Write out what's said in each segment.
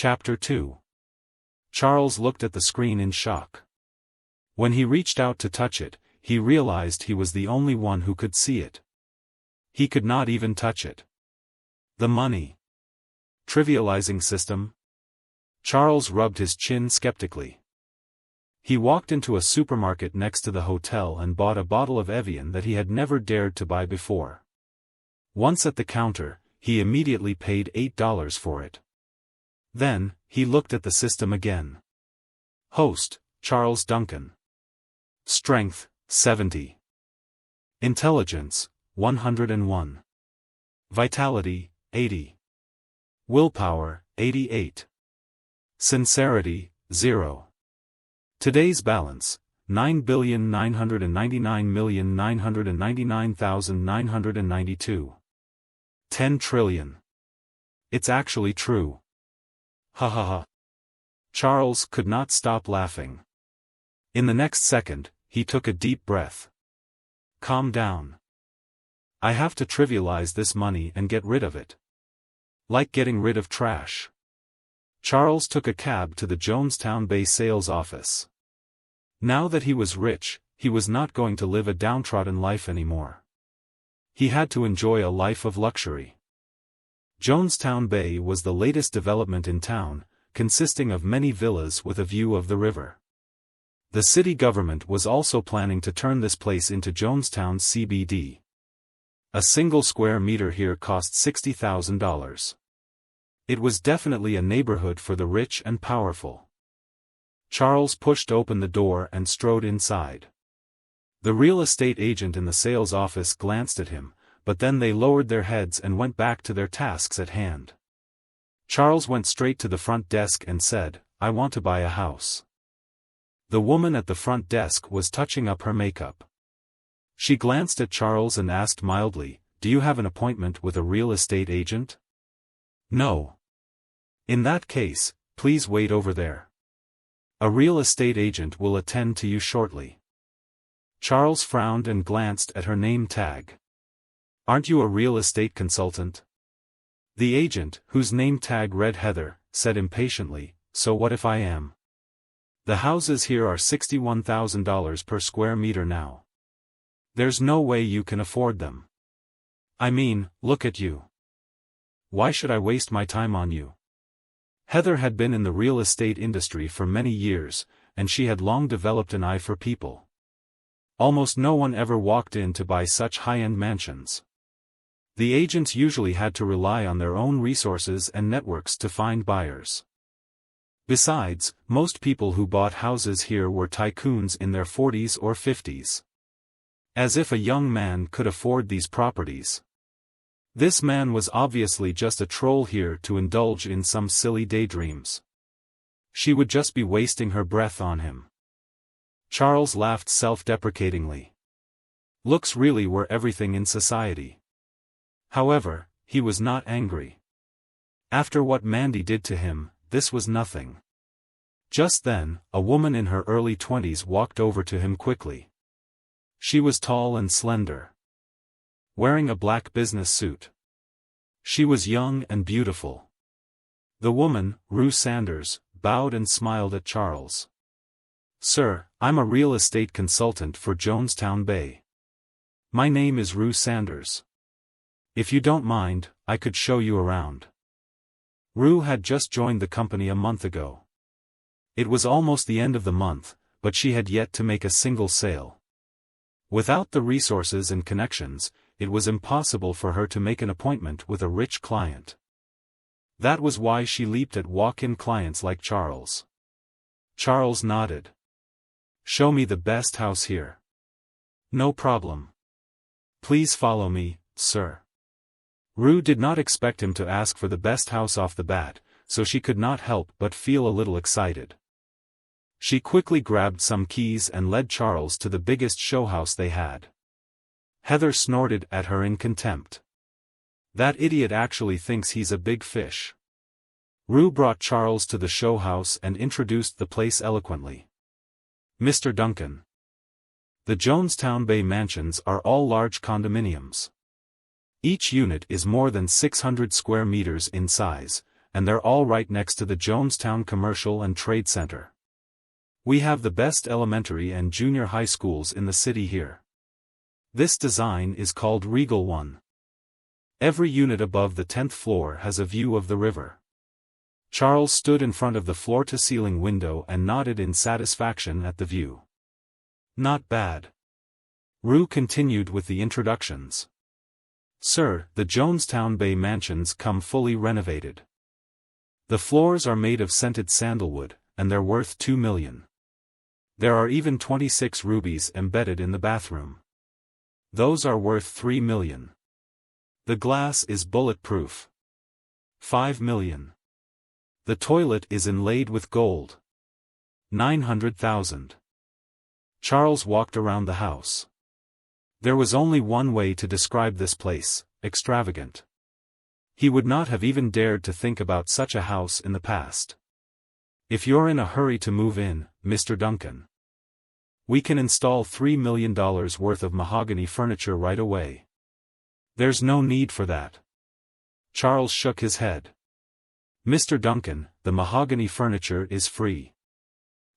Chapter 2. Charles looked at the screen in shock. When he reached out to touch it, he realized he was the only one who could see it. He could not even touch it. The money. Trivializing system? Charles rubbed his chin skeptically. He walked into a supermarket next to the hotel and bought a bottle of Evian that he had never dared to buy before. Once at the counter, he immediately paid $8 for it. Then, he looked at the system again. Host, Charles Duncan. Strength, 70. Intelligence, 101. Vitality, 80. Willpower, 88. Sincerity, 0. Today's balance, 9,999,999,992. 10 trillion. It's actually true. Ha ha ha. Charles could not stop laughing. In the next second, he took a deep breath. Calm down. I have to trivialize this money and get rid of it. Like getting rid of trash. Charles took a cab to the Jonestown Bay sales office. Now that he was rich, he was not going to live a downtrodden life anymore. He had to enjoy a life of luxury. Jonestown Bay was the latest development in town, consisting of many villas with a view of the river. The city government was also planning to turn this place into Jonestown CBD. A single square meter here cost $60,000. It was definitely a neighborhood for the rich and powerful. Charles pushed open the door and strode inside. The real estate agent in the sales office glanced at him, but then they lowered their heads and went back to their tasks at hand. Charles went straight to the front desk and said, "I want to buy a house." The woman at the front desk was touching up her makeup. She glanced at Charles and asked mildly, "Do you have an appointment with a real estate agent?" "No." "In that case, please wait over there. A real estate agent will attend to you shortly." Charles frowned and glanced at her name tag. "Aren't you a real estate consultant?" The agent, whose name tag read Heather, said impatiently, "So what if I am? The houses here are $61,000 per square meter now. There's no way you can afford them. I mean, look at you. Why should I waste my time on you?" Heather had been in the real estate industry for many years, and she had long developed an eye for people. Almost no one ever walked in to buy such high-end mansions. The agents usually had to rely on their own resources and networks to find buyers. Besides, most people who bought houses here were tycoons in their 40s or 50s. As if a young man could afford these properties. This man was obviously just a troll here to indulge in some silly daydreams. She would just be wasting her breath on him. Charles laughed self-deprecatingly. Looks really were everything in society. However, he was not angry. After what Mandy did to him, this was nothing. Just then, a woman in her early 20s walked over to him quickly. She was tall and slender, wearing a black business suit. She was young and beautiful. The woman, Rue Sanders, bowed and smiled at Charles. "Sir, I'm a real estate consultant for Jonestown Bay. My name is Rue Sanders. If you don't mind, I could show you around." Rue had just joined the company a month ago. It was almost the end of the month, but she had yet to make a single sale. Without the resources and connections, it was impossible for her to make an appointment with a rich client. That was why she leaped at walk-in clients like Charles. Charles nodded. "Show me the best house here." "No problem. Please follow me, sir." Rue did not expect him to ask for the best house off the bat, so she could not help but feel a little excited. She quickly grabbed some keys and led Charles to the biggest show house they had. Heather snorted at her in contempt. "That idiot actually thinks he's a big fish." Rue brought Charles to the show house and introduced the place eloquently. "Mr. Duncan. The Jonestown Bay mansions are all large condominiums. Each unit is more than 600 square meters in size, and they're all right next to the Jonestown Commercial and Trade Center. We have the best elementary and junior high schools in the city here. This design is called Regal One. Every unit above the 10th floor has a view of the river. Charles stood in front of the floor-to-ceiling window and nodded in satisfaction at the view. Not bad. Rue continued with the introductions. Sir, the Jonestown Bay mansions come fully renovated. The floors are made of scented sandalwood, and they're worth $2 million. There are even 26 rubies embedded in the bathroom. Those are worth $3 million. The glass is bulletproof. $5 million. The toilet is inlaid with gold. $900,000. Charles walked around the house. There was only one way to describe this place: extravagant. He would not have even dared to think about such a house in the past. If you're in a hurry to move in, Mr. Duncan, we can install $3 million worth of mahogany furniture right away. There's no need for that. Charles shook his head. Mr. Duncan, the mahogany furniture is free.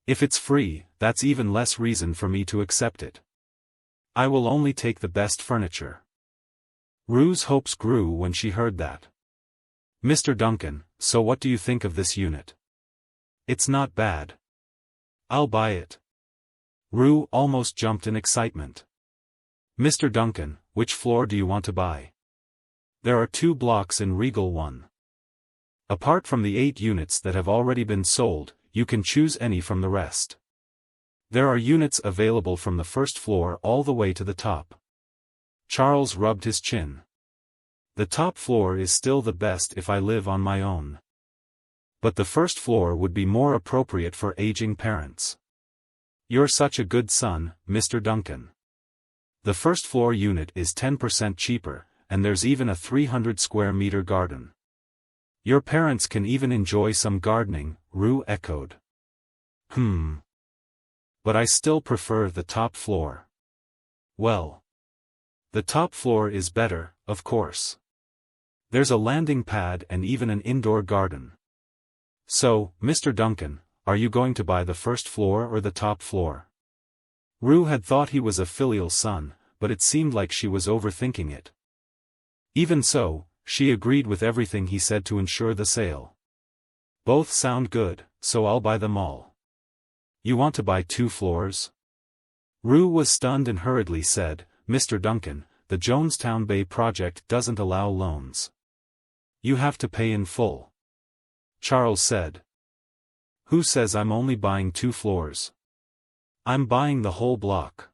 If it's free, that's even less reason for me to accept it. I will only take the best furniture. Rue's hopes grew when she heard that. Mr. Duncan, so what do you think of this unit? It's not bad. I'll buy it. Rue almost jumped in excitement. Mr. Duncan, which floor do you want to buy? There are 2 blocks in Regal One. Apart from the 8 units that have already been sold, you can choose any from the rest. There are units available from the first floor all the way to the top. Charles rubbed his chin. The top floor is still the best if I live on my own. But the first floor would be more appropriate for aging parents. You're such a good son, Mr. Duncan. The first floor unit is 10% cheaper, and there's even a 300 square meter garden. Your parents can even enjoy some gardening, Rue echoed. But I still prefer the top floor. Well, the top floor is better, of course. There's a landing pad and even an indoor garden. So, Mr. Duncan, are you going to buy the first floor or the top floor? Rue had thought he was a filial son, but it seemed like she was overthinking it. Even so, she agreed with everything he said to ensure the sale. Both sound good, so I'll buy them all. You want to buy 2 floors? Rue was stunned and hurriedly said, Mr. Duncan, the Jonestown Bay project doesn't allow loans. You have to pay in full. Charles said. Who says I'm only buying 2 floors? I'm buying the whole block.